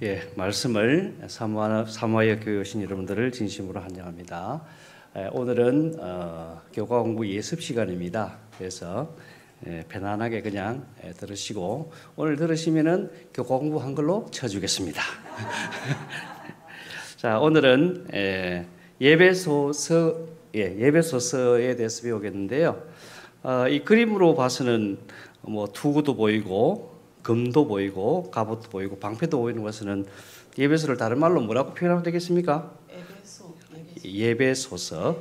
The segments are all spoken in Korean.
예, 말씀을 사모하여 교회 오신 여러분들을 진심으로 환영합니다. 오늘은 교과 공부 예습 시간입니다. 그래서 편안하게 그냥 들으시고 오늘 들으시면은 교과 공부 한글로 쳐주겠습니다. 자, 오늘은 예배소서에 대해서 배우겠는데요. 이 그림으로 봐서는 뭐 투구도 보이고 금도 보이고 갑옷도 보이고 방패도 보이는 것은 예배소를 다른 말로 뭐라고 표현하면 되겠습니까? 예배소서를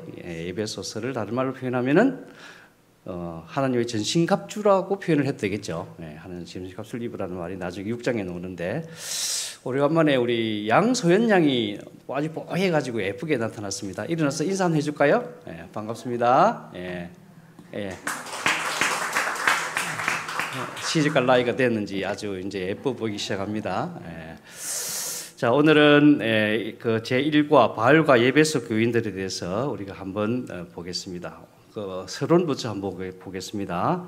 다른 말로 표현하면은 하나님의 전신갑주라고 표현을 해도 되겠죠. 하나님 전신갑주를 입으라는 말이 나중에 6장에 나오는데 오래간만에 우리 양소연 양이 아주 뽀해가지고 예쁘게 나타났습니다. 일어나서 인사 한번 해줄까요? 반갑습니다. 시집갈 나이가 됐는지 아주 이제 예뻐 보이기 시작합니다. 자, 오늘은 그 제1과 바울과 예배소 교인들에 대해서 우리가 한번 보겠습니다. 그 서론부터 한번 보겠습니다.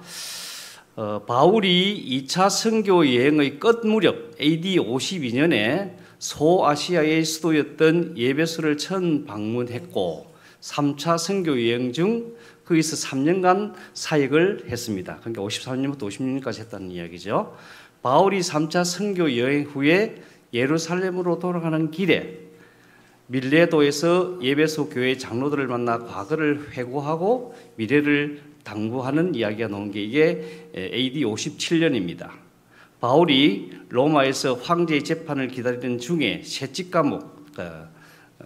바울이 2차 선교 여행의 끝 무렵 AD 52년에 소아시아의 수도였던 예배소를 처음 방문했고 3차 선교 여행 중 거기서 3년간 사역을 했습니다. 그러니까 53년부터 56년까지 했다는 이야기죠. 바울이 3차 선교 여행 후에 예루살렘으로 돌아가는 길에 밀레도에서 예배소 교회 장로들을 만나 과거를 회고하고 미래를 당부하는 이야기가 나온 게 이게 AD 57년입니다. 바울이 로마에서 황제의 재판을 기다리는 중에 채찍 감옥,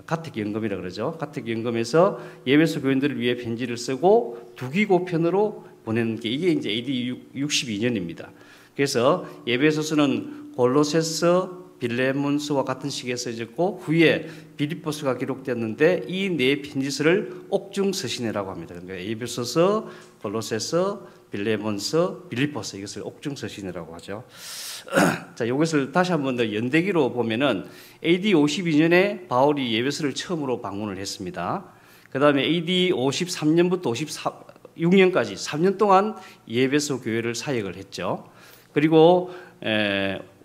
가택연금이라고 그러죠. 가택연금에서 예배소 교인들을 위해 편지를 쓰고 두기고편으로 보내는 게 이게 이제 AD 62년입니다. 그래서 예배소서는 골로새서, 빌레몬서와 같은 시기에 써졌고 후에 빌립보서가 기록되었는데 이 네 편지서를 옥중서신이라고 합니다. 그러니까 예배소서, 골로새서, 빌레몬서, 빌립보서 이것을 옥중서신이라고 하죠. 자, 이것을 다시 한번 더 연대기로 보면은 AD 52년에 바울이 예배소를 처음으로 방문을 했습니다. 그 다음에 AD 53년부터 56년까지 3년 동안 예배소 교회를 사역을 했죠. 그리고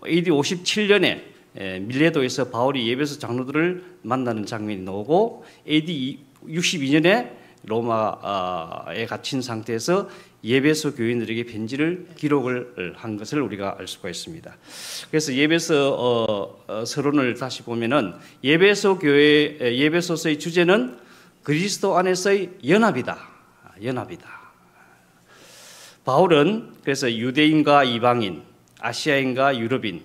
AD 57년에 밀레도에서 바울이 예배소 장로들을 만나는 장면이 나오고 AD 62년에 로마에 갇힌 상태에서 예배소 교인들에게 편지를 기록을 한 것을 우리가 알 수가 있습니다. 그래서 예배소 서론을 다시 보면은 예배소서의 주제는 그리스도 안에서의 연합이다. 바울은 그래서 유대인과 이방인, 아시아인과 유럽인,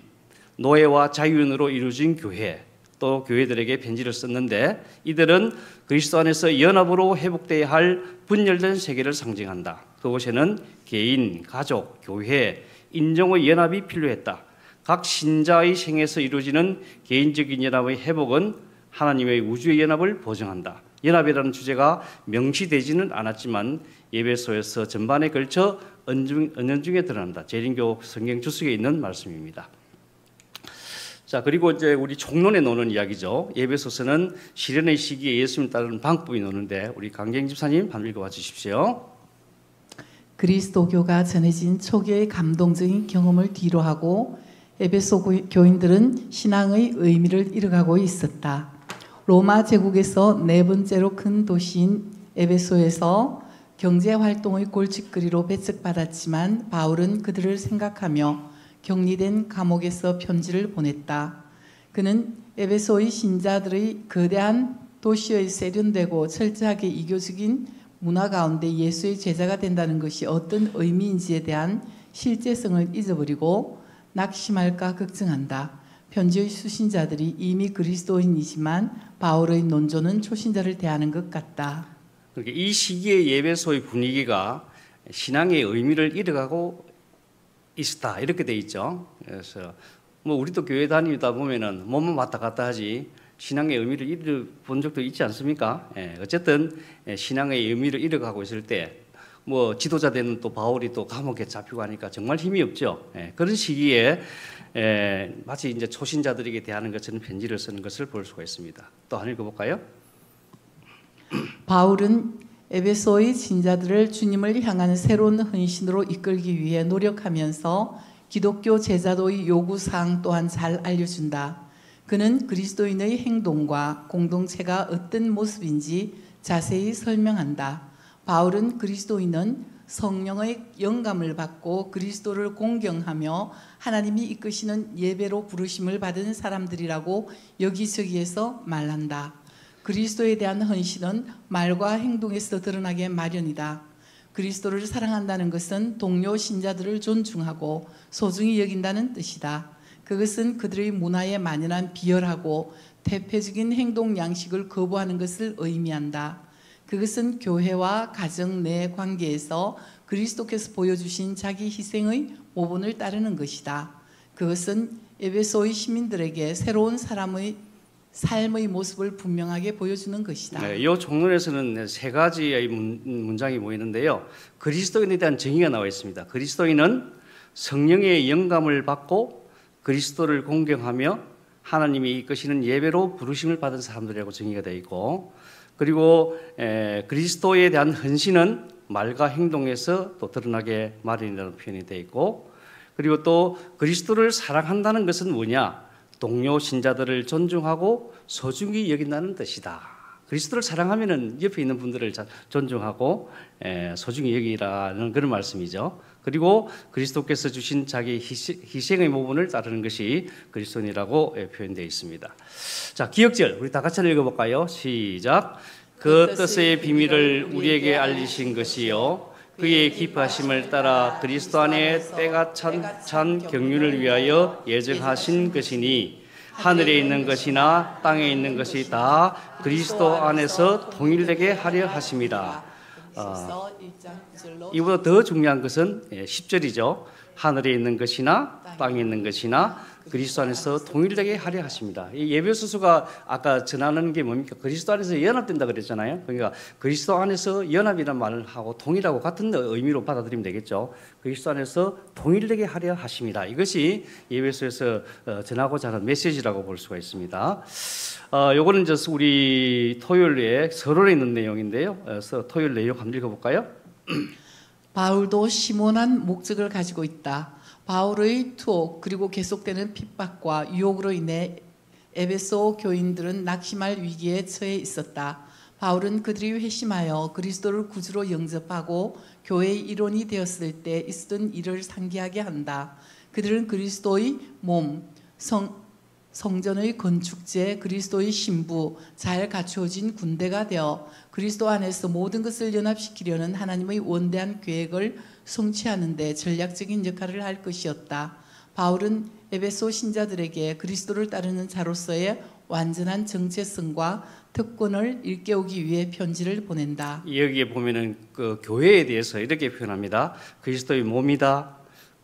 노예와 자유인으로 이루어진 교회, 또 교회들에게 편지를 썼는데 이들은 그리스도 안에서 연합으로 회복되어야 할 분열된 세계를 상징한다. 그곳에는 개인, 가족, 교회, 인종의 연합이 필요했다. 각 신자의 생에서 이루어지는 개인적인 연합의 회복은 하나님의 우주의 연합을 보증한다. 연합이라는 주제가 명시되지는 않았지만 예배소에서 전반에 걸쳐 은연중에 드러난다. 재림교 성경 주석에 있는 말씀입니다. 자, 그리고 이제 우리 총론에 나오는 이야기죠. 예배소서는 시련의 시기에 예수님 따르는 방법이 나오는데 우리 강경 집사님 한번 읽어봐 주십시오. 그리스도교가 전해진 초기의 감동적인 경험을 뒤로하고 에베소 교인들은 신앙의 의미를 잃어가고 있었다. 로마 제국에서 네 번째로 큰 도시인 에베소에서 경제활동의 골칫거리로 배척받았지만 바울은 그들을 생각하며 격리된 감옥에서 편지를 보냈다. 그는 에베소의 신자들의 거대한 도시의 세련되고 철저하게 이교적인 문화 가운데 예수의 제자가 된다는 것이 어떤 의미인지에 대한 실제성을 잊어버리고 낙심할까 걱정한다. 편지의 수신자들이 이미 그리스도인이지만 바울의 논조는 초신자를 대하는 것 같다. 그러니까 이 시기의 예배소의 분위기가 신앙의 의미를 잃어가고 있다 이렇게 돼 있죠. 그래서 뭐 우리도 교회 다니다 보면은 몸만 왔다 갔다 하지 신앙의 의미를 잃어본 적도 있지 않습니까? 어쨌든 신앙의 의미를 잃어가고 있을 때 뭐 지도자 되는 또 바울이 또 감옥에 잡히고 하니까 정말 힘이 없죠. 그런 시기에 마치 이제 초신자들에게 대하는 것처럼 편지를 쓰는 것을 볼 수가 있습니다. 또 하나 읽어볼까요? 바울은 에베소의 신자들을 주님을 향한 새로운 헌신으로 이끌기 위해 노력하면서 기독교 제자도의 요구사항 또한 잘 알려준다. 그는 그리스도인의 행동과 공동체가 어떤 모습인지 자세히 설명한다. 바울은 그리스도인은 성령의 영감을 받고 그리스도를 공경하며 하나님이 이끄시는 예배로 부르심을 받은 사람들이라고 여기저기에서 말한다. 그리스도에 대한 헌신은 말과 행동에서 드러나게 마련이다. 그리스도를 사랑한다는 것은 동료 신자들을 존중하고 소중히 여긴다는 뜻이다. 그것은 그들의 문화에 만연한 비열하고 대표적인 행동 양식을 거부하는 것을 의미한다. 그것은 교회와 가정 내 관계에서 그리스도께서 보여주신 자기 희생의 모본을 따르는 것이다. 그것은 에베소의 시민들에게 새로운 삶의 모습을 분명하게 보여주는 것이다. 네, 이 종론에서는 세 가지의 문장이 모이는데요. 그리스도인에 대한 정의가 나와 있습니다. 그리스도인은 성령의 영감을 받고 그리스도를 공경하며 하나님이 이끄시는 예배로 부르심을 받은 사람들이라고 정의가 되어 있고, 그리고 그리스도에 대한 헌신은 말과 행동에서 또 드러나게 마련이라는 표현이 되어 있고, 그리고 또 그리스도를 사랑한다는 것은 뭐냐? 동료 신자들을 존중하고 소중히 여긴다는 뜻이다. 그리스도를 사랑하면은 옆에 있는 분들을 존중하고 소중히 여기라는 그런 말씀이죠. 그리고 그리스도께서 주신 자기 희생의 모본을 따르는 것이 그리스도인이라고 표현되어 있습니다. 자, 기억절 우리 다 같이 읽어볼까요? 시작. 그 뜻의 비밀을 우리에게 알리신 것이요 그의 기뻐하심을 따라 그리스도 안에 때가 찬 경륜을 위하여 예정하신 것이니 하늘에 있는 것이나 땅에 있는 것이 다 그리스도 안에서 통일되게 하려 하심이라. 이보다 더 중요한 것은 10절이죠. 하늘에 있는 것이나 땅에 있는 것이나 그리스도 안에서 통일되게 하려 하십니다. 이 예배소서가 아까 전하는 게 뭡니까? 그리스도 안에서 연합된다 그랬잖아요. 그러니까 그리스도 안에서 연합이라는 말을 하고 통일하고 같은 의미로 받아들이면 되겠죠. 그리스도 안에서 통일되게 하려 하십니다. 이것이 예배소에서 전하고자 하는 메시지라고 볼 수가 있습니다. 요거는 이제 우리 토요일에 서론에 있는 내용인데요. 토요일 내용 한번 읽어볼까요? 바울도 심오한 목적을 가지고 있다. 바울의 투옥 그리고 계속되는 핍박과 유혹으로 인해 에베소 교인들은 낙심할 위기에 처해 있었다. 바울은 그들이 회심하여 그리스도를 구주로 영접하고 교회의 일원이 되었을 때 있었던 일을 상기하게 한다. 그들은 그리스도의 몸, 성전의 건축재, 그리스도의 신부, 잘 갖추어진 군대가 되어 그리스도 안에서 모든 것을 연합시키려는 하나님의 원대한 계획을 성취하는 데 전략적인 역할을 할 것이었다. 바울은 에베소 신자들에게 그리스도를 따르는 자로서의 완전한 정체성과 특권을 일깨우기 위해 편지를 보낸다. 여기에 보면은 그 교회에 대해서 이렇게 표현합니다. 그리스도의 몸이다,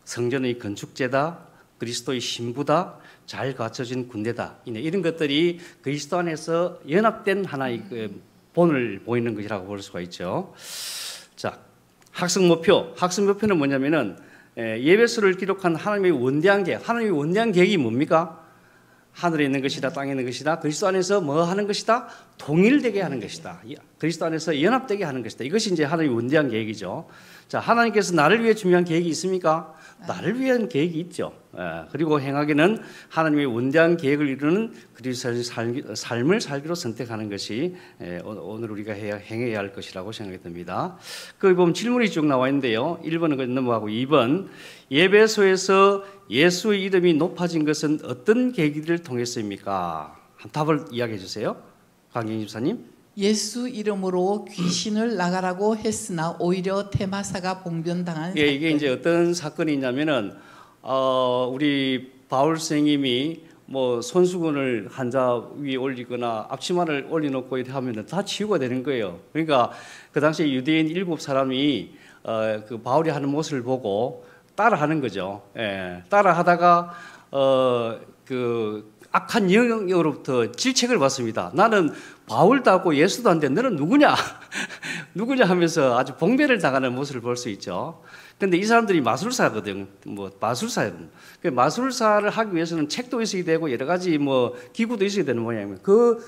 성전의 건축재다, 그리스도의 신부다, 잘 갖춰진 군대다. 이런 것들이 그리스도 안에서 연합된 하나의 본을 보이는 것이라고 볼 수가 있죠. 자, 학습 목표는 뭐냐면은 예배서를 기록한 하나님의 원대한 계획. 하나님의 원대한 계획이 뭡니까? 하늘에 있는 것이다, 땅에 있는 것이다. 그리스도 안에서 뭐 하는 것이다? 통일되게 하는 것이다. 그리스도 안에서 연합되게 하는 것이다. 이것이 이제 하나님의 원대한 계획이죠. 자, 하나님께서 나를 위해 준비한 계획이 있습니까? 나를 위한 계획이 있죠. 그리고 행하기는 하나님의 원대한 계획을 이루는 그리스도의 삶을 살기로 선택하는 것이 오늘 우리가 행해야 할 것이라고 생각이 듭니다. 거기 보면 질문이 쭉 나와 있는데요. 1번은 넘어가고 2번, 예배소에서 예수의 이름이 높아진 것은 어떤 계기를 통해서입니까? 한 답을 이야기해 주세요. 강경 집사님. 예수 이름으로 귀신을 나가라고 했으나 오히려 테마사가 봉변당한 사건. 이게 이제 어떤 사건이 있냐면은 우리 바울 선생님이 뭐 손수건을 환자 위에 올리거나 앞치마를 올려놓고 이렇게 하면은 다 치유가 되는 거예요. 그러니까 그 당시에 유대인 7사람이 그 바울이 하는 모습을 보고 따라하는 거죠. 따라하다가 그 악한 영으로부터 질책을 받습니다. 나는 바울도 하고 예수도 한데 너는 누구냐? 누구냐 하면서 아주 봉배를 당하는 모습을 볼 수 있죠. 그런데 이 사람들이 마술사거든. 마술사예요. 마술사를 하기 위해서는 책도 있어야 되고 여러 가지 기구도 있어야 되는 모양이에요. 그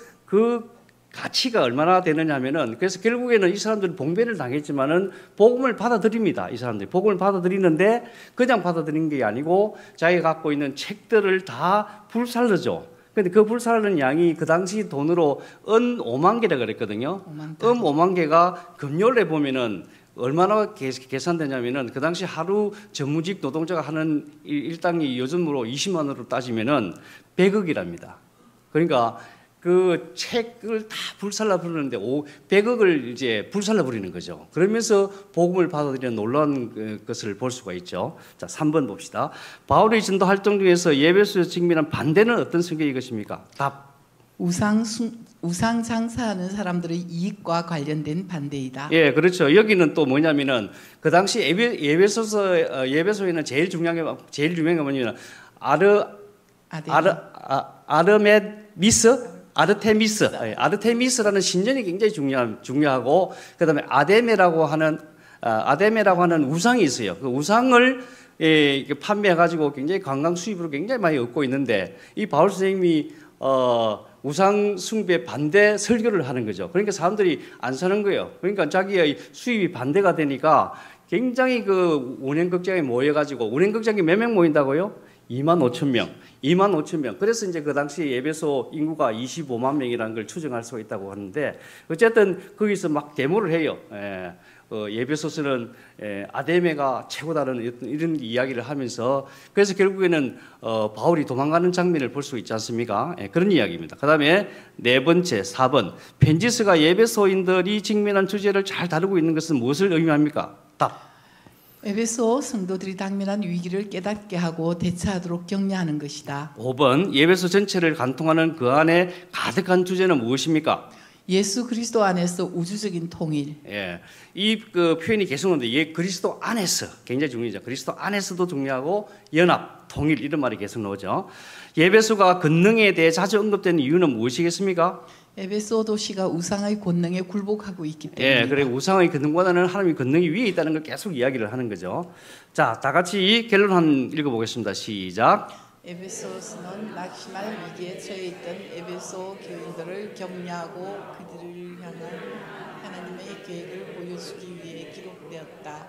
가치가 얼마나 되느냐 하면은, 그래서 결국에는 이 사람들은 봉배를 당했지만은 복음을 받아들입니다. 이 사람들이 복음을 받아들이는데 그냥 받아들이는 게 아니고 자기가 갖고 있는 책들을 다 불살르죠. 근데 그 불사르는 양이 그 당시 돈으로 은 5만 개라 그랬거든요. 5만 개가 금요일에 보면은 얼마나 계산되냐면은 그 당시 하루 전무직 노동자가 하는 일당이 요즘으로 20만 원으로 따지면은 100억이랍니다. 그러니까 그 책을 다 불살라 부르는데 100억을 이제 불살라 부리는 거죠. 그러면서 복음을 받아들이는 놀라운 것을 볼 수가 있죠. 자, 3번 봅시다. 바울의 전도 활동 중에서 예배소에서 직면한 반대는 어떤 성격이 것입니까? 답. 우상 장사하는 사람들의 이익과 관련된 반대이다. 예, 그렇죠. 여기는 또 뭐냐면은 그 당시 예배소에는 제일 유명한 게 뭐냐면 아르테미스라는 신전이 굉장히 중요하고 그다음에 아데메라고 하는 우상이 있어요. 그 우상을 판매해 가지고 굉장히 관광 수입으로 굉장히 많이 얻고 있는데 이 바울 선생님이 우상 숭배 반대 설교를 하는 거죠. 그러니까 사람들이 안 사는 거예요. 그러니까 자기의 수입이 반대가 되니까 굉장히 그 운행극장에 모여가지고 운행극장에 몇 명 모인다고요? 2만 5천 명. 2만 5천 명. 그래서 이제 그 당시 예배소 인구가 25만 명이라는 걸 추정할 수가 있다고 하는데 어쨌든 거기서 막 데모를 해요. 예배소서는 아데메가 최고다라는 이런 이야기를 하면서 그래서 결국에는 바울이 도망가는 장면을 볼 수 있지 않습니까? 그런 이야기입니다. 그 다음에 네 번째 4번 펜지스가 예배소인들이 직면한 주제를 잘 다루고 있는 것은 무엇을 의미합니까? 답. 에베소 성도들이 당면한 위기를 깨닫게 하고 대처하도록 격려하는 것이다. 5번 예배소 전체를 관통하는 그 안에 가득한 주제는 무엇입니까? 예수 그리스도 안에서 우주적인 통일. 예, 이 그 표현이 계속 오는데 그리스도 안에서 굉장히 중요하죠. 그리스도 안에서도 중요하고 연합, 통일 이런 말이 계속 나오죠. 예배소가 권능에 대해 자주 언급되는 이유는 무엇이겠습니까? 에베소 도시가 우상의 권능에 굴복하고 있기 때문입니다. 예, 그래 우상의 권능보다는 하나님의 권능이 위에 있다는 걸 계속 이야기를 하는 거죠. 자, 다 같이 결론 한번 읽어보겠습니다. 시작. 에베소서는 낙심할 위기에 처해 있던 에베소 교인들을 격려하고 그들을 향한 하나님의 계획을 보여주기 위해 기록되었다.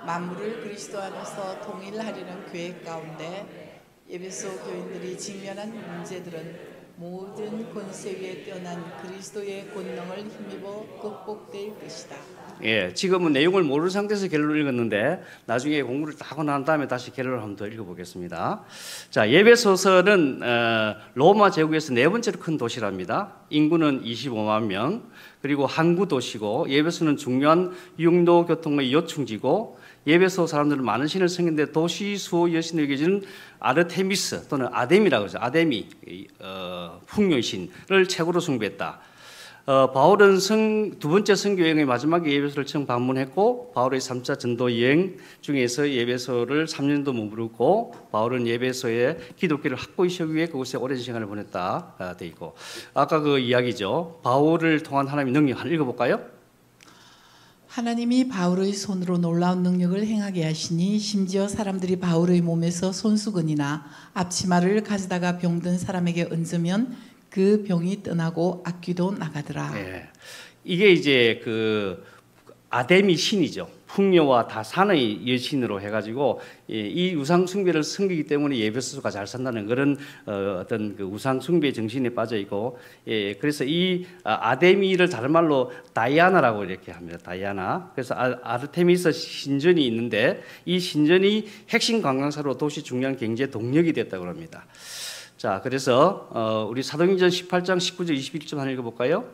만물을 그리스도 안에서 통일하려는 계획 가운데 에베소 교인들이 직면한 문제들은 모든 권세 위에 뛰어난 그리스도의 권능을 힘입어 극복될 것이다. 예, 지금은 내용을 모르는 상태에서 결론을 읽었는데 나중에 공부를 다 하고 난 다음에 다시 결론을 한번 더 읽어보겠습니다. 자, 예배소서는 로마 제국에서 네 번째로 큰 도시랍니다. 인구는 25만 명, 그리고 항구 도시고 예배소는 중요한 육로 교통의 요충지고 예배소 사람들은 많은 신을 섬기는데 도시 수호 여신을 여겨지는 아르테미스 또는 아데미라고 하죠. 아데미, 풍요의 신을 최고로 숭배했다. 바울은 두 번째 선교 여행의 마지막에 예배소를 처음 방문했고 바울의 3차 전도 여행 중에서 예배소를 3년도 머무르고 바울은 예배소에 기독교를 확고히 세우기 위해 그곳에 오랜 시간을 보냈다 돼 있고 아까 그 이야기죠. 바울을 통한 하나님의 능력 한번 읽어볼까요? 하나님이 바울의 손으로 놀라운 능력을 행하게 하시니 심지어 사람들이 바울의 몸에서 손수건이나 앞치마를 가져다가 병든 사람에게 얹으면 그 병이 떠나고 악귀도 나가더라. 예, 이게 이제 그 아데미 신이죠. 풍요와 다산의 여신으로 해가지고 이 우상 숭배를 섬기기 때문에 예배소가 잘 산다는 그런 어떤 그 우상 숭배 정신에 빠져 있고, 그래서 이 아데미를 다른 말로 다이아나라고 이렇게 합니다. 다이아나. 그래서 아르테미스 신전이 있는데 이 신전이 핵심 관광사로 도시 중요한 경제 동력이 됐다고 합니다. 자, 그래서 우리 사도행전 18장 19절 21절 한번 읽어볼까요?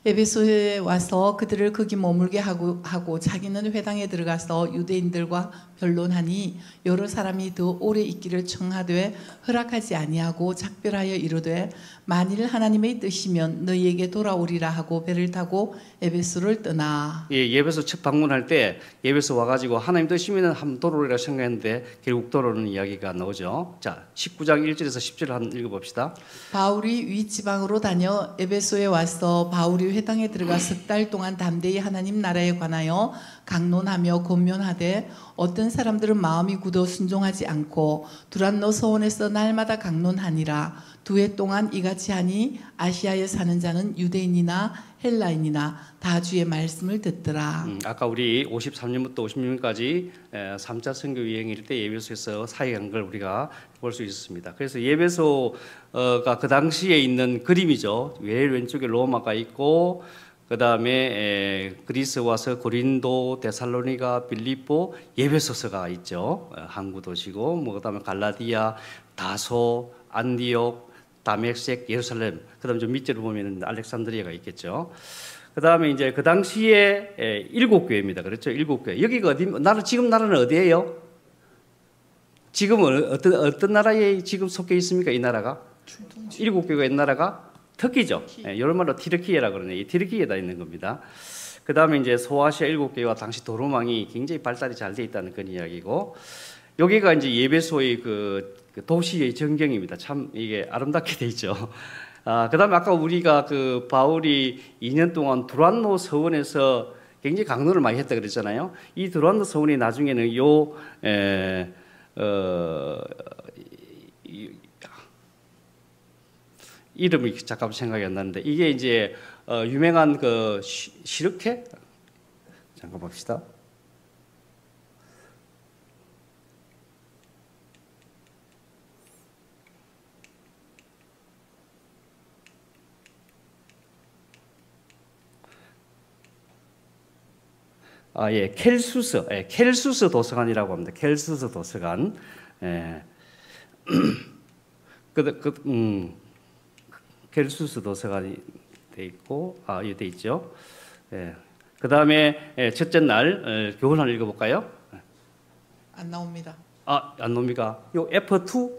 에베소에 와서 그들을 거기 머물게 하고 자기는 회당에 들어가서 유대인들과 변론하니 여러 사람이 더 오래 있기를 청하되 허락하지 아니하고 작별하여 이르되 만일 하나님의 뜻이면 너희에게 돌아오리라 하고 배를 타고 에베소를 떠나. 예배소 첫 방문할 때 예배소 와가지고 하나님 뜻이면 한번 돌아오리라 생각했는데 결국 돌아오는 이야기가 나오죠. 자, 19장 1절에서 10절을 한번 읽어봅시다. 바울이 윗지방으로 다녀 에베소에 와서 바울이 회당에 들어가 석 달 동안 담대히 하나님 나라에 관하여 강론하며 권면하되 어떤 사람들은 마음이 굳어 순종하지 않고 두란노 서원에서 날마다 강론하니라. 두 해 동안 이같이 하니 아시아에 사는 자는 유대인이나 헬라인이나 다 주의 말씀을 듣더라. 아까 우리 53년부터 56년까지 3차 선교 유행일 때 예배소에서 사역한 걸 우리가 볼 수 있었습니다. 그래서 예배소가 그 당시에 있는 그림이죠. 제일 왼쪽에 로마가 있고 그 다음에 그리스 와서 고린도, 데살로니가, 빌립보, 예배소서가 있죠. 항구 도시고 뭐 그다음에 갈라디아, 다소, 안디옥, 다메섹, 예루살렘. 그다음에 좀 밑으로 보면은 알렉산드리아가 있겠죠. 그다음에 이제 그 당시에 7교회입니다. 그렇죠? 7교회. 여기가 어디? 지금 나라는 어디예요? 지금은 어떤 나라에 지금 속해 있습니까? 이 나라가? 7교회가 있는 나라가 터키죠. 이런 말로 티르키예라 그러네. 이 티르키에다 있는 겁니다. 그 다음에 이제 소아시아 7개와 당시 도로망이 굉장히 발달이 잘 돼 있다는 그런 이야기고, 여기가 이제 예배소의 그 도시의 전경입니다. 참 이게 아름답게 돼 있죠. 그 다음에 아까 우리가 그 바울이 2년 동안 두란노 서원에서 굉장히 강론을 많이 했다 그랬잖아요. 이 두란노 서원이 나중에는 이름이 잠깐 생각이 안 나는데, 이게 이제 유명한 그 시르케? 잠깐 봅시다. 예, 켈수스 도서관이라고 합니다. 켈수스 도서관. 예. 켈수스 도서관이 돼 있고, 여기 돼 있죠. 예. 그 다음에 첫째 날 교훈을 읽어볼까요? 안 나옵니다. 안 놉니까? 요 F2?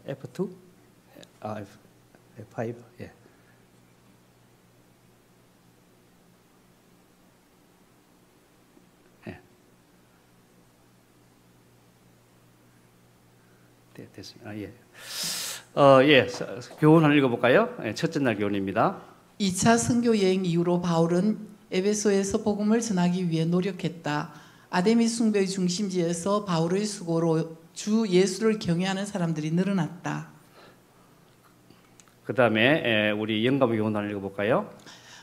F2? F5? 예. 됐습니다. 예. 교훈을 읽어볼까요? 첫째 날 교훈입니다. 2차 선교 여행 이후로 바울은 에베소에서 복음을 전하기 위해 노력했다. 아데미 숭배의 중심지에서 바울의 수고로 주 예수를 경외하는 사람들이 늘어났다. 그 다음에 우리 영감 교훈을 읽어볼까요?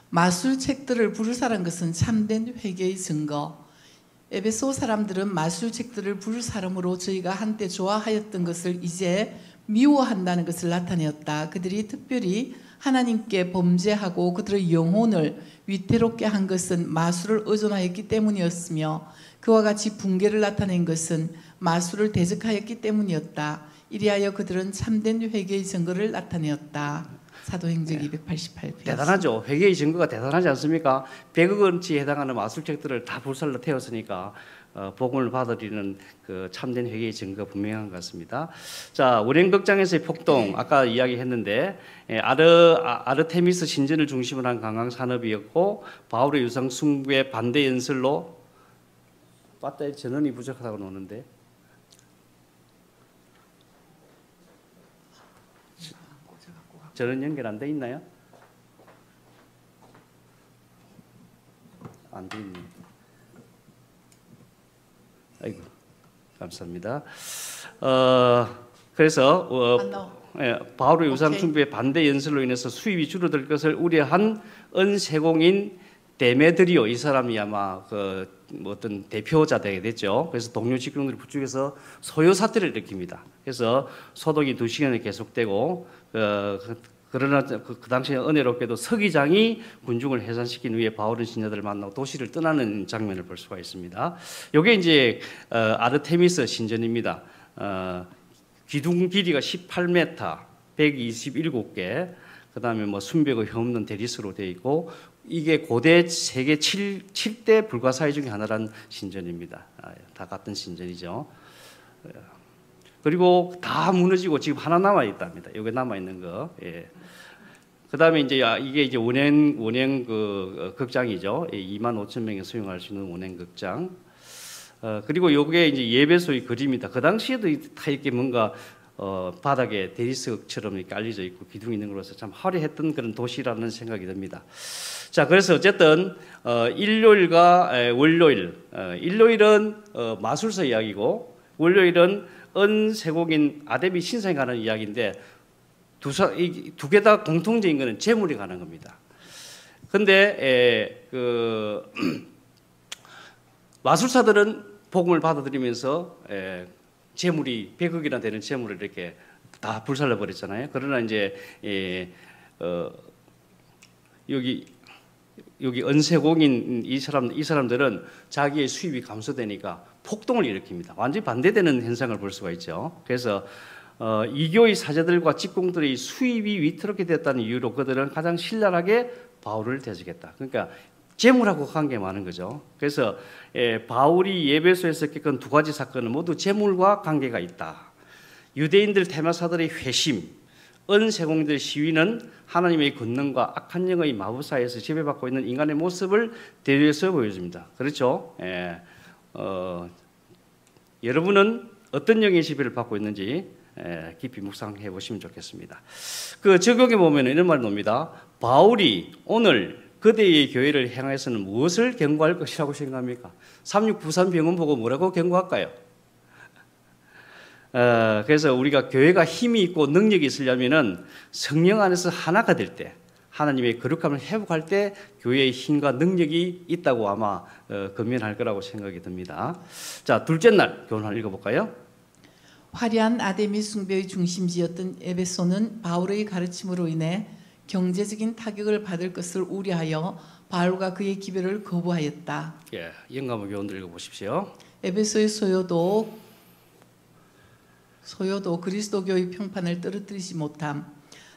마술책들을 불사란 것은 참된 회개의 증거. 에베소 사람들은 마술책들을 불사름으로 저희가 한때 좋아하였던 것을 이제 미워한다는 것을 나타내었다. 그들이 특별히 하나님께 범죄하고 그들의 영혼을 위태롭게 한 것은 마술을 의존하였기 때문이었으며, 그와 같이 붕괴를 나타낸 것은 마술을 대적하였기 때문이었다. 이리하여 그들은 참된 회개의 증거를 나타내었다. 사도행전 288페이지. 대단하죠. 회개의 증거가 대단하지 않습니까? 100억 원치에 해당하는 마술책들을 다 불살로 태웠으니까 복음을 받아들이는 그 참된 회개의 증거가 분명한 것 같습니다. 자, 운행극장에서의 폭동, 아까 이야기했는데 아르테미스 신전을 중심으로 한 관광 산업이었고, 바울의 유상 숭배 반대 연설로 빠따의 전원이 부족하다고 노는데, 전원 연결 안 돼 있나요? 안 돼 있네. 아이고, 감사합니다. 그래서 바울의 유상 숭배 반대 연설로 인해서 수입이 줄어들 것을 우려한 은세공인 데메드리오, 이 사람이 아마 어떤 대표자 되게 됐죠. 그래서 동료 직종들을 부추겨서 소요 사태를 일으킵니다. 그래서 소독이 2시간을 계속되고, 그러나 그 당시에 은혜롭게도 서기장이 군중을 해산시킨 후에 바울은 신자들을 만나고 도시를 떠나는 장면을 볼 수가 있습니다. 이게 이제 아르테미스 신전입니다. 기둥 길이가 18m, 127개, 그 다음에 뭐 순벽의 혀없는 대리스로 되어 있고, 이게 고대 세계 7대 불가사의 중에 하나란 신전입니다. 다 같은 신전이죠. 그리고 다 무너지고 지금 하나 남아 있답니다. 여기 남아 있는 거. 예. 그다음에 이제 이게 이제 원행 그 극장이죠. 25,000명이 수용할 수 있는 원행 극장. 그리고 요게 이제 예배소의 그림이다. 그 당시에도 다 이렇게 뭔가 바닥에 대리석처럼 이렇게 깔려져 있고 기둥이 있는 걸로서 참 화려했던 그런 도시라는 생각이 듭니다. 자, 그래서 어쨌든 일요일과 월요일, 일요일은 마술사 이야기고 월요일은 은세곡인 아데미 신상에 관한 이야기인데 두 개 다 공통적인 것은 재물이 관한 겁니다. 근데 마술사들은 복음을 받아들이면서 재물이 100억이나 되는 재물을 이렇게 다 불살라 버렸잖아요. 그러나 이제 여기 은세공인 이 사람들은 자기의 수입이 감소되니까 폭동을 일으킵니다. 완전히 반대되는 현상을 볼 수가 있죠. 그래서 이교의 사제들과 직공들의 수입이 위태롭게 됐다는 이유로 그들은 가장 신랄하게 바울을 대적했다. 그러니까 재물하고 관계가 많은 거죠. 그래서 바울이 예배소에서 겪은 두 가지 사건은 모두 재물과 관계가 있다. 유대인들 테마사들의 회심, 은세공인들의 시위는 하나님의 권능과 악한 영의 마부사에서 지배받고 있는 인간의 모습을 대조해서 보여줍니다. 그렇죠? 여러분은 어떤 영의 지배를 받고 있는지 깊이 묵상해 보시면 좋겠습니다. 그 적용해 보면 이런 말이 나옵니다. 바울이 오늘 그대의 교회를 향해서는 무엇을 경고할 것이라고 생각합니까? 3693 병원 보고 뭐라고 경고할까요? 그래서 우리가 교회가 힘이 있고 능력이 있으려면은 성령 안에서 하나가 될 때, 하나님의 거룩함을 회복할 때 교회의 힘과 능력이 있다고 아마 건면할 거라고 생각이 듭니다. 자, 둘째 날 교훈 하나 읽어볼까요? 화려한 아데미 숭배의 중심지였던 에베소는 바울의 가르침으로 인해 경제적인 타격을 받을 것을 우려하여 바울과 그의 기별을 거부하였다. 예, 영감의 교훈들 읽어보십시오. 에베소의 소요도 그리스도교의 평판을 떨어뜨리지 못함.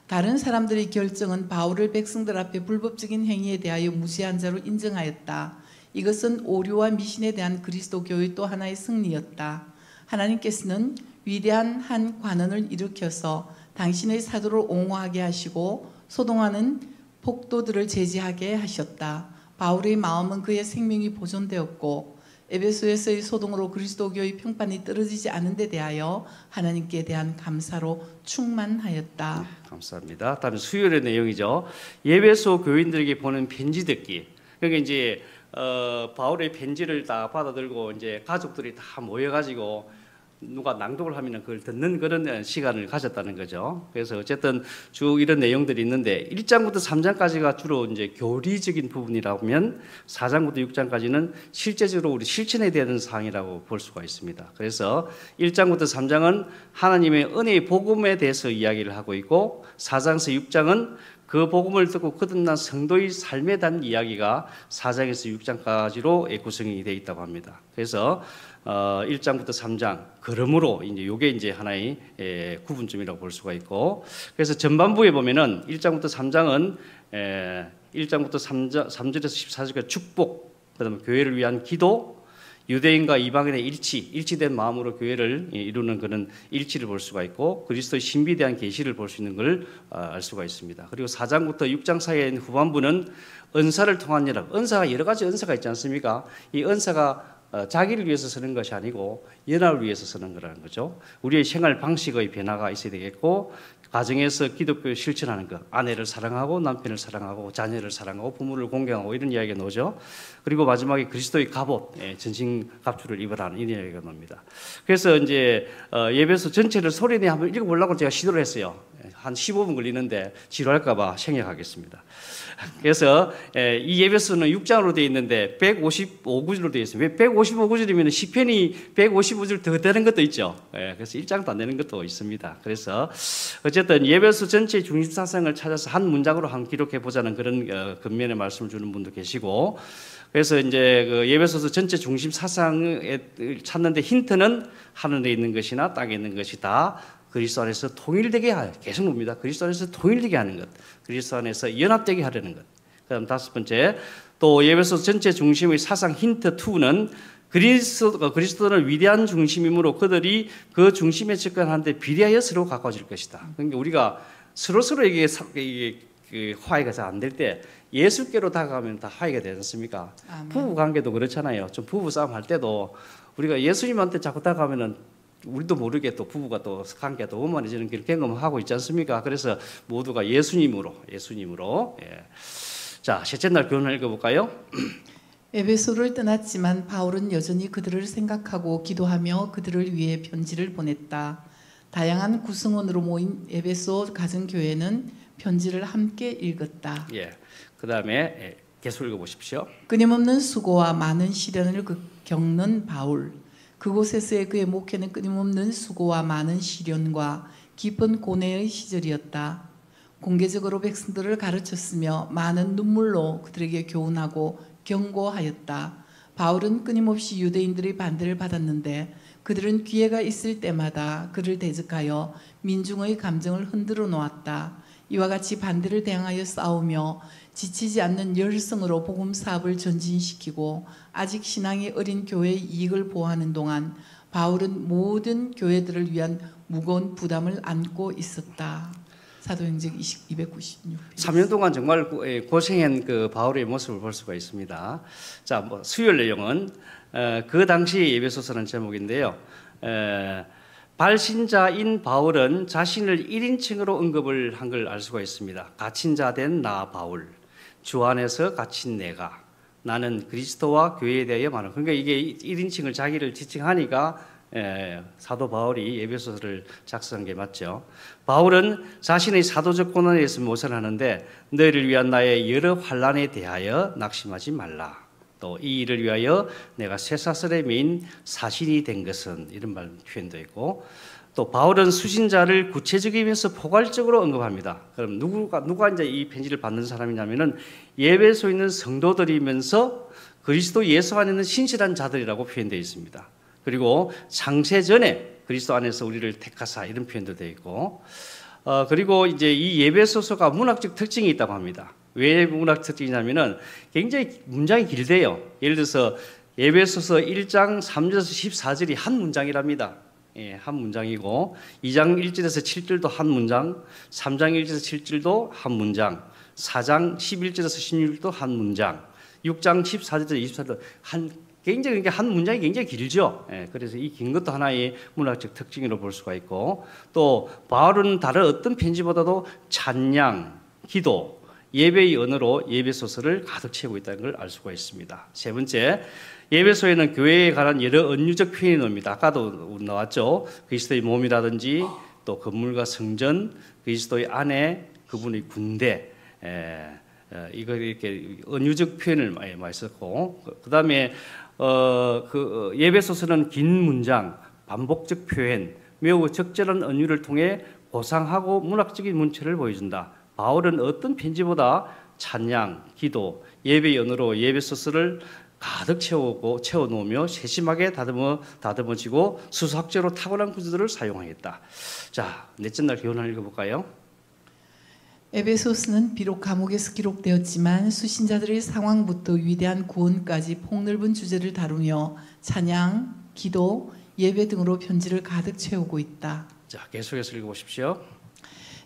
다른 사람들의 결정은 바울을 백성들 앞에 불법적인 행위에 대하여 무시한 자로 인정하였다. 이것은 오류와 미신에 대한 그리스도교의 또 하나의 승리였다. 하나님께서는 위대한 한 관원을 일으켜서 당신의 사도를 옹호하게 하시고 소동하는 폭도들을 제지하게 하셨다. 바울의 마음은 그의 생명이 보존되었고 에베소에서의 소동으로 그리스도교의 평판이 떨어지지 않은 데 대하여 하나님께 대한 감사로 충만하였다. 네, 감사합니다. 다음 수요일의 내용이죠. 예배소 교인들에게 보낸 편지 듣기. 그러니까 이제 바울의 편지를 다 받아들고 이제 가족들이 다 모여가지고 누가 낭독을 하면 그걸 듣는 그런 시간을 가졌다는 거죠. 그래서 어쨌든 쭉 이런 내용들이 있는데 1장부터 3장까지가 주로 이제 교리적인 부분이라면 4장부터 6장까지는 실제적으로 우리 실천해야 되는 사항이라고 볼 수가 있습니다. 그래서 1장부터 3장은 하나님의 은혜의 복음에 대해서 이야기를 하고 있고 4장에서 6장은 그 복음을 듣고 거듭난 성도의 삶에 대한 이야기가 4장에서 6장까지로 구성이 되어 있다고 합니다. 그래서 1장부터 3장 그러므로 이게 이제 하나의 구분점이라고 볼 수가 있고, 그래서 전반부에 보면은 1장부터 3장은 1장부터 3절에서 14절까지 축복, 그다음에 교회를 위한 기도, 유대인과 이방인의 일치된 마음으로 교회를 이루는 그런 일치를 볼 수가 있고, 그리스도의 신비에 대한 계시를 볼 수 있는 걸 알 수가 있습니다. 그리고 4장부터 6장 사이에 있는 후반부는 은사를 통한 연합, 은사가 여러 가지 은사가 있지 않습니까? 이 은사가 자기를 위해서 쓰는 것이 아니고 연합을 위해서 쓰는 거라는 거죠. 우리의 생활 방식의 변화가 있어야 되겠고, 가정에서 기독교를 실천하는 것, 아내를 사랑하고 남편을 사랑하고 자녀를 사랑하고 부모를 공경하고 이런 이야기가 나오죠. 그리고 마지막에 그리스도의 갑옷, 전신갑주를 입으라는 이런 이야기가 나옵니다. 그래서 이제 예배소 전체를 소리내 한번 읽어보려고 제가 시도를 했어요. 한 15분 걸리는데 지루할까봐 생략하겠습니다. 그래서 이 예배소는 6장으로 되어 있는데 155구절로 되어 있습니다. 155구절이면 시편이 155절 더 되는 것도 있죠. 그래서 1장도 안 되는 것도 있습니다. 그래서 어쨌든 예배소 전체 중심 사상을 찾아서 한 문장으로 한 기록해 보자는 그런 근면의 말씀을 주는 분도 계시고, 그래서 이제 그 예배소서 전체 중심 사상을 찾는데 힌트는 하늘에 있는 것이나 땅에 있는 것이 다 그리스도 안에서 통일되게 하여, 계속 봅니다. 그리스도 안에서 통일되게 하는 것, 그리스도 안에서 연합되게 하려는 것. 그다음 다섯 번째, 또 예배소 전체 중심의 사상 힌트 2는 그리스도는 위대한 중심이므로 그들이 그 중심에 접근하는데 비례하여 서로 가까워질 것이다. 그러니까 우리가 서로에게 화해가 잘 안 될 때 예수께로 다가가면 다 화해가 되지 않습니까? 부부 관계도 그렇잖아요. 좀 부부 싸움 할 때도 우리가 예수님한테 자꾸 다가가면은 우리도 모르게 또 부부가 또 관계가 더 원만해지는 그런 경험을 하고 있지 않습니까? 그래서 모두가 예수님으로. 예. 자, 셋째 날 교훈을 읽어볼까요? 에베소를 떠났지만 바울은 여전히 그들을 생각하고 기도하며 그들을 위해 편지를 보냈다. 다양한 구성원으로 모인 에베소 가정교회는 편지를 함께 읽었다. 예. 그 다음에 계속 읽어보십시오. 끊임없는 수고와 많은 시련을 겪는 바울. 그곳에서의 그의 목회는 끊임없는 수고와 많은 시련과 깊은 고뇌의 시절이었다. 공개적으로 백성들을 가르쳤으며 많은 눈물로 그들에게 교훈하고 경고하였다. 바울은 끊임없이 유대인들의 반대를 받았는데 그들은 기회가 있을 때마다 그를 대적하여 민중의 감정을 흔들어 놓았다. 이와 같이 반대를 대항하여 싸우며 지치지 않는 열성으로 복음 사업을 전진시키고 아직 신앙이 어린 교회의 이익을 보호하는 동안 바울은 모든 교회들을 위한 무거운 부담을 안고 있었다. 사도행전 296. 3년 동안 정말 고생한 그 바울의 모습을 볼 수가 있습니다. 자, 뭐 수요일 내용은 그 당시 에베소서라는 제목인데요. 발신자인 바울은 자신을 1인칭으로 언급을 한 걸 알 수가 있습니다. 갇힌 자 된 나 바울, 주 안에서 갇힌 내가, 나는 그리스도와 교회에 대하여 말하는. 그러니까 이게 1인칭을 자기를 지칭하니까 사도 바울이 에베소서를 작성한 게 맞죠. 바울은 자신의 사도적 고난에서 모선하는데 너희를 위한 나의 여러 환난에 대하여 낙심하지 말라. 또 이 일을 위하여 내가 쇠사슬에 매인 사신이 된 것은 이런 말 표현도 있고 또 바울은 수신자를 구체적이면서 포괄적으로 언급합니다. 그럼 누가 이제 이 편지를 받는 사람이냐면은 예배소에 있는 성도들이면서 그리스도 예수 안에 있는 신실한 자들이라고 표현되어 있습니다. 그리고 창세 전에 그리스도 안에서 우리를 택하사 이런 표현도 되어 있고 그리고 이제 이 예배소서가 문학적 특징이 있다고 합니다. 왜 문학 특징이냐면은 굉장히 문장이 길대요. 예를 들어서 예배소서 1장 3절에서 14절이 한 문장이랍니다. 예, 한 문장이고 2장 1절에서 7절도 한 문장, 3장 1절에서 7절도 한 문장, 4장 11절에서 16절도 한 문장, 6장 14절에서 24절도 굉장히 한 문장이 굉장히 길죠. 예, 그래서 이 긴 것도 하나의 문학적 특징으로 볼 수가 있고 또 바울은 다른 어떤 편지보다도 찬양, 기도, 예배의 언어로 예배소서를 가득 채우고 있다는 걸 알 수가 있습니다. 세 번째, 예배소에는 교회에 관한 여러 언유적 표현이 나옵니다. 아까도 나왔죠. 그리스도의 몸이라든지 또 건물과 성전, 그리스도의 안에 그분의 군대, 이거 이렇게 언유적 표현을 많이 썼고 그 다음에 예배소서는 긴 문장, 반복적 표현, 매우 적절한 언유를 통해 고상하고 문학적인 문체를 보여준다. 바울은 어떤 편지보다 찬양, 기도, 예배 언어로 예배소서를 가득 채워놓으며 세심하게 다듬어지고 수학적으로 탁월한 구조들을 사용하겠다. 자, 넷째 날 교훈을 읽어볼까요? 에베소스는 비록 감옥에서 기록되었지만 수신자들의 상황부터 위대한 구원까지 폭넓은 주제를 다루며 찬양, 기도, 예배 등으로 편지를 가득 채우고 있다. 자, 계속해서 읽어보십시오.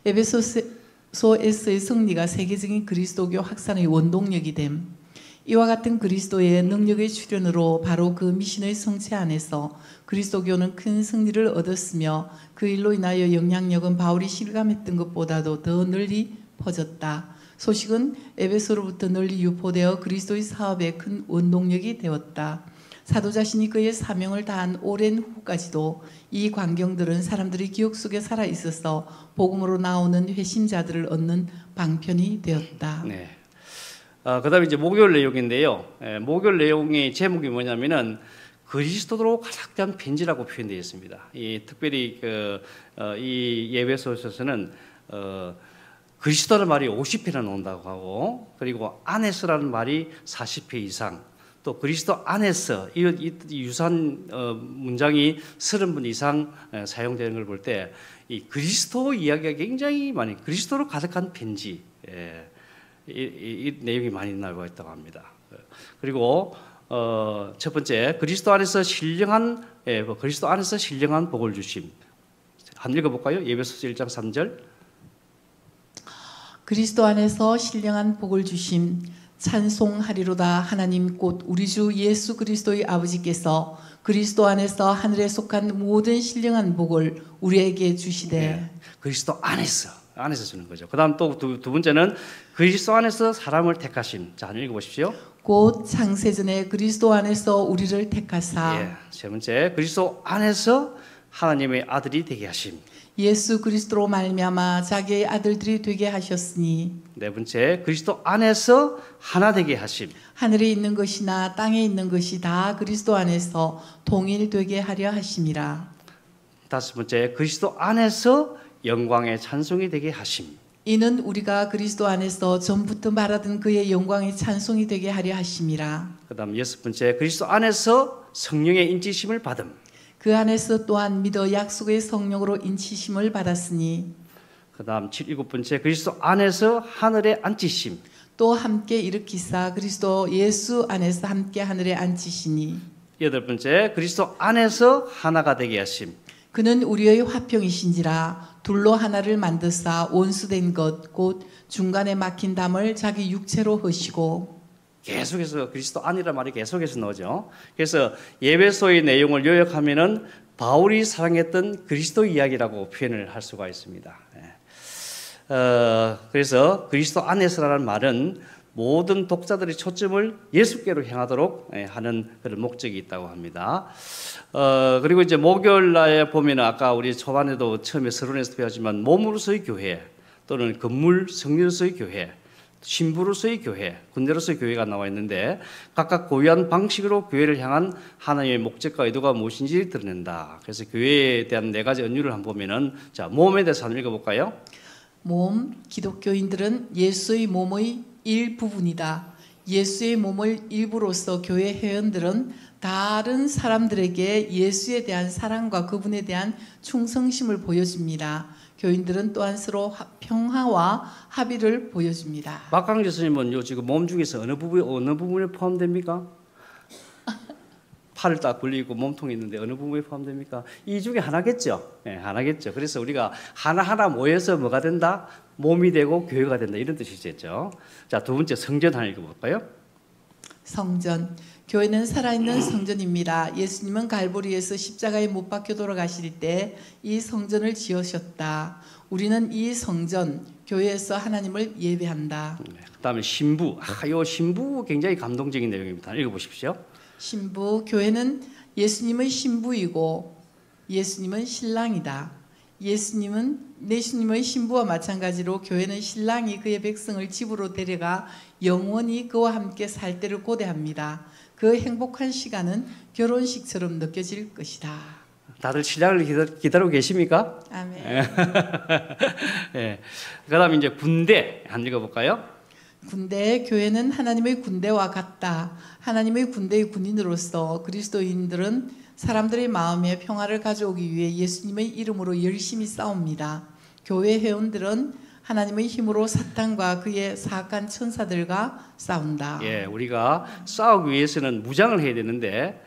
에베소서에서의 승리가 세계적인 그리스도교 확산의 원동력이 됨. 이와 같은 그리스도의 능력의 출현으로 바로 그 미신의 성체 안에서 그리스도교는 큰 승리를 얻었으며 그 일로 인하여 영향력은 바울이 실감했던 것보다도 더 널리 퍼졌다. 소식은 에베소로부터 널리 유포되어 그리스도의 사업에 큰 원동력이 되었다. 사도 자신이 그의 사명을 다한 오랜 후까지도 이 광경들은 사람들의 기억 속에 살아 있어서 복음으로 나오는 회심자들을 얻는 방편이 되었다. 네. 그다음에 이제 목요일 내용인데요. 목요일 내용의 제목이 뭐냐면은 그리스도로 가득한 편지라고 표현되어 있습니다. 특별히 이 예배소서에서는 그리스도라는 말이 50회나 나온다고 하고 그리고 안에서라는 말이 40회 이상 또 그리스도 안에서 이 유사한 문장이 30번 이상 사용되는 걸 볼 때 이 그리스도 이야기가 굉장히 많이 그리스도로 가득한 편지 이 내용이 많이 나와 있다고 합니다. 그리고 첫 번째 그리스도 안에서 신령한 복을 주심. 한번 읽어볼까요? 예배소서 1장 3절. 그리스도 안에서 신령한 복을 주심. 찬송하리로다. 하나님 곧 우리 주 예수 그리스도의 아버지께서 그리스도 안에서 하늘에 속한 모든 신령한 복을 우리에게 주시되. 예, 그리스도 안에서 주는 거죠. 그다음 또 두 번째는 그리스도 안에서 사람을 택하심. 자, 한번 읽어보십시오. 곧 창세전에 그리스도 안에서 우리를 택하사. 예, 세 번째 그리스도 안에서 하나님의 아들이 되게 하심. 예수 그리스도로 말미암아 자기의 아들들이 되게 하셨으니. 네 번째 그리스도 안에서 하나 되게 하심. 하늘에 있는 것이나 땅에 있는 것이 다 그리스도 안에서 통일되게 하려 하심이라. 다섯 번째 그리스도 안에서 영광의 찬송이 되게 하심. 이는 우리가 그리스도 안에서 전부터 말하던 그의 영광의 찬송이 되게 하려 하심이라. 그다음 여섯 번째 그리스도 안에서 성령의 인치심을 받음. 그 안에서 또한 믿어 약속의 성령으로 인치심을 받았으니. 그다음 일곱 번째 그리스도 안에서 하늘에 앉히심. 또 함께 일으키사 그리스도 예수 안에서 함께 하늘에 앉히시니. 여덟 번째 그리스도 안에서 하나가 되게 하심. 그는 우리의 화평이신지라 둘로 하나를 만드사 원수된 것 곧 중간에 막힌 담을 자기 육체로 하시고. 계속해서 그리스도 안이라는 말이 계속해서 나오죠. 그래서 예배소의 내용을 요약하면은 바울이 사랑했던 그리스도 이야기라고 표현을 할 수가 있습니다. 그래서 그리스도 안에서라는 말은 모든 독자들의 초점을 예수께로 향하도록 하는 그런 목적이 있다고 합니다. 그리고 이제 목요일 날에 보면 아까 우리 초반에도 처음에 서론에서 배웠지만 몸으로서의 교회 또는 건물 성리로서의 교회, 신부로서의 교회, 군대로서의 교회가 나와 있는데 각각 고유한 방식으로 교회를 향한 하나님의 목적과 의도가 무엇인지 드러낸다. 그래서 교회에 대한 네 가지 은유를 한번 보면은 자, 몸에 대해서 한번 읽어볼까요? 몸, 기독교인들은 예수의 몸의 일부분이다. 예수의 몸을 일부로서 교회 회원들은 다른 사람들에게 예수에 대한 사랑과 그분에 대한 충성심을 보여줍니다. 교인들은 또한 서로 평화와 합의를 보여줍니다. 박강재 스님은 요 지금 몸 중에서 어느 부분에 포함됩니까? 팔을 딱 굴리고 몸통이 있는데 어느 부분에 포함됩니까? 이 중에 하나겠죠. 네, 하나겠죠. 그래서 우리가 하나하나 모여서 뭐가 된다? 몸이 되고 교회가 된다. 이런 뜻이겠죠. 자, 두 번째 성전 하나 읽어볼까요? 성전. 교회는 살아있는 성전입니다. 예수님은 갈보리에서 십자가에 못 박혀 돌아가실 때 이 성전을 지으셨다. 우리는 이 성전, 교회에서 하나님을 예배한다. 그다음에 신부. 이 신부 굉장히 감동적인 내용입니다. 읽어보십시오. 신부, 교회는 예수님의 신부이고 예수님은 신랑이다. 예수님의 신부와 마찬가지로 교회는 신랑이 그의 백성을 집으로 데려가 영원히 그와 함께 살 때를 고대합니다. 그 행복한 시간은 결혼식처럼 느껴질 것이다. 다들 신랑을 기다리고 계십니까? 아멘. 네. 그다음에 이제 군대 한번 읽어볼까요? 군대, 교회는 하나님의 군대와 같다. 하나님의 군대의 군인으로서 그리스도인들은 사람들의 마음에 평화를 가져오기 위해 예수님의 이름으로 열심히 싸웁니다. 교회 회원들은 하나님의 힘으로 사탄과 그의 사악한 천사들과 싸운다. 예, 우리가 싸우기 위해서는 무장을 해야 되는데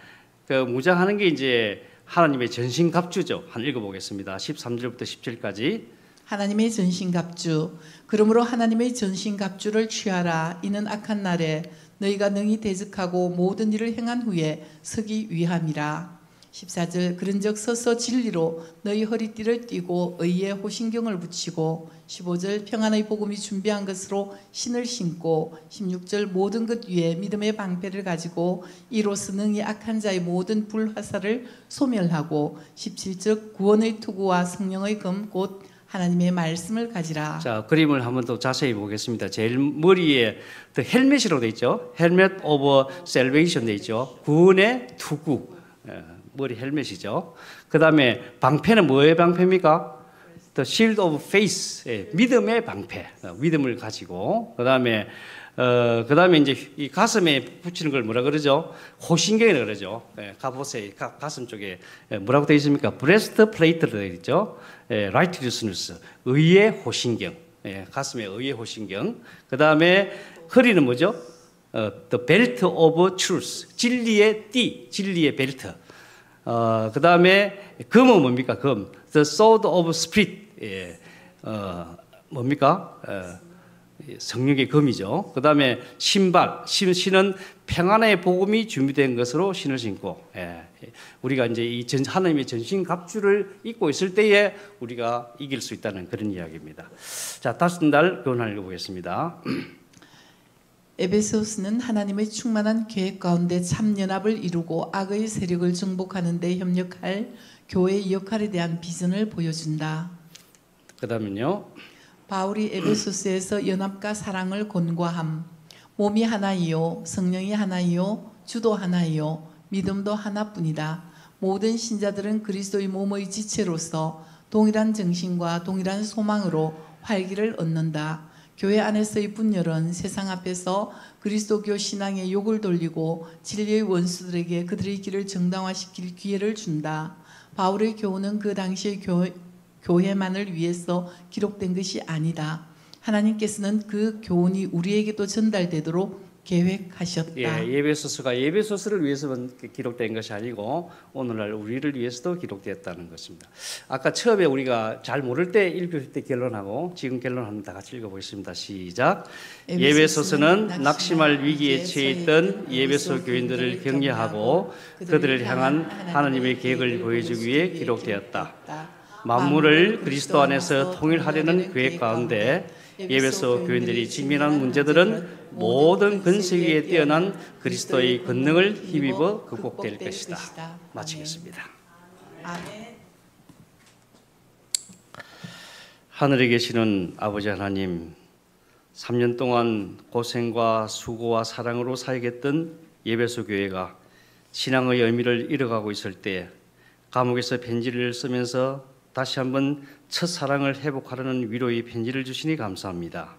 그 무장하는 게 이제 하나님의 전신갑주죠. 한번 읽어보겠습니다. 13절부터 17까지. 하나님의 전신갑주. 그러므로 하나님의 전신갑주를 취하라. 이는 악한 날에 너희가 능히 대적하고 모든 일을 행한 후에 서기 위함이라. 14절. 그런즉 서서 진리로 너희 허리띠를 띠고 의의 호신경을 붙이고 15절. 평안의 복음이 준비한 것으로 신을 신고 16절. 모든 것 위에 믿음의 방패를 가지고 이로써 능히 악한 자의 모든 불화살을 소멸하고 17절. 구원의 투구와 성령의 금 곧 하나님의 말씀을 가지라. 자, 그림을 한번 더 자세히 보겠습니다. 제일 머리에 The 헬멧이라고 돼 있죠. 헬멧 오브 셀베이션 돼 있죠. 구원의 투구. 머리 헬멧이죠. 그다음에 방패는 뭐의 방패입니까? The shield of faith. 믿음의 방패. 믿음을 가지고. 그다음에 이제 이 가슴에 붙이는 걸 뭐라 그러죠? 호신경이라고 그러죠. 갑옷의 가슴 쪽에 뭐라고 되어 있습니까? 브레스트 플레이트로 되어 있죠. righteousness, 의의 호신경. 가슴에 의의 호신경. 그다음에 허리는 뭐죠? The belt of truth. 진리의 띠, 진리의 벨트. 그다음에 금은 뭡니까? 금. The sword of spirit. 뭡니까? 성령의 검이죠. 그 다음에 신발, 신은 평안의 복음이 준비된 것으로 신을 신고, 우리가 이제 이 하나님의 전신갑주를 입고 있을 때에 우리가 이길 수 있다는 그런 이야기입니다. 자, 다섯 날 교훈을 읽어보겠습니다. 에베소스는 하나님의 충만한 계획 가운데 참연합을 이루고 악의 세력을 정복하는 데 협력할 교회의 역할에 대한 비전을 보여준다. 그 다음은요. 바울이 에베소스에서 연합과 사랑을 권고함. 몸이 하나이요, 성령이 하나이요, 주도 하나이요, 믿음도 하나뿐이다. 모든 신자들은 그리스도의 몸의 지체로서 동일한 정신과 동일한 소망으로 활기를 얻는다. 교회 안에서의 분열은 세상 앞에서 그리스도교 신앙의 욕을 돌리고 진리의 원수들에게 그들의 길을 정당화시킬 기회를 준다. 바울의 교훈은 그 당시의 교회만을 위해서 기록된 것이 아니다. 하나님께서는 그 교훈이 우리에게도 전달되도록 계획하셨다. 예배소서가 예배소서를 위해서만 기록된 것이 아니고 오늘날 우리를 위해서도 기록되었다는 것입니다. 아까 처음에 우리가 잘 모를 때 읽을 때 결론하고 지금 결론하면 다 같이 읽어보겠습니다. 시작. 예배소서는 낙심할 위기에 처해 있던 예배소 교인들을 격려하고 그들을 향한 하나님의 계획을 보여주기 위해 기록되었다. 만물을 그리스도 안에서 통일하려는 계획 가운데 예배소 교인들이 직면한 문제들은 모든 근세기에 뛰어난 그리스도의 권능을 힘입어 극복될 것이다. 마치겠습니다. 아멘. 하늘에 계시는 아버지 하나님, 3년 동안 고생과 수고와 사랑으로 살겠던 예배소 교회가 신앙의 의미를 잃어가고 있을 때 감옥에서 편지를 쓰면서 다시 한번 첫사랑을 회복하려는 위로의 편지를 주시니 감사합니다.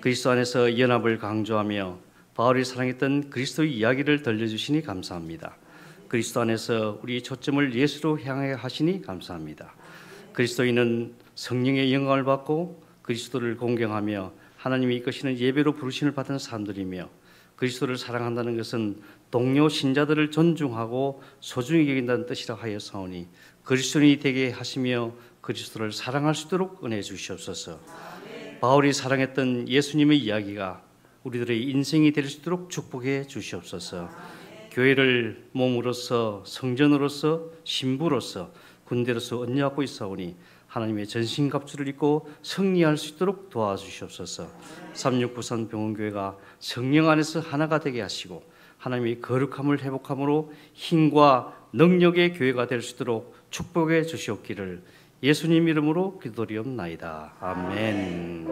그리스도 안에서 연합을 강조하며 바울이 사랑했던 그리스도의 이야기를 들려주시니 감사합니다. 그리스도 안에서 우리의 초점을 예수로 향하게 하시니 감사합니다. 그리스도인은 성령의 영광을 받고 그리스도를 공경하며 하나님이 이끄시는 예배로 부르심을 받은 사람들이며 그리스도를 사랑한다는 것은 동료 신자들을 존중하고 소중히 여긴다는 뜻이라 하여 사오니 그리스도인이 되게 하시며 그리스도를 사랑할 수 있도록 은혜 주시옵소서. 바울이 사랑했던 예수님의 이야기가 우리들의 인생이 될 수 있도록 축복해 주시옵소서. 교회를 몸으로서 성전으로서 신부로서 군대로서 언약하고 있사오니 하나님의 전신갑주를 입고 승리할 수 있도록 도와주시옵소서. 369산 병원교회가 성령 안에서 하나가 되게 하시고 하나님의 거룩함을 회복함으로 힘과 능력의 교회가 될 수 있도록 축복해 주시옵기를 예수님 이름으로 기도드리옵나이다. 아멘.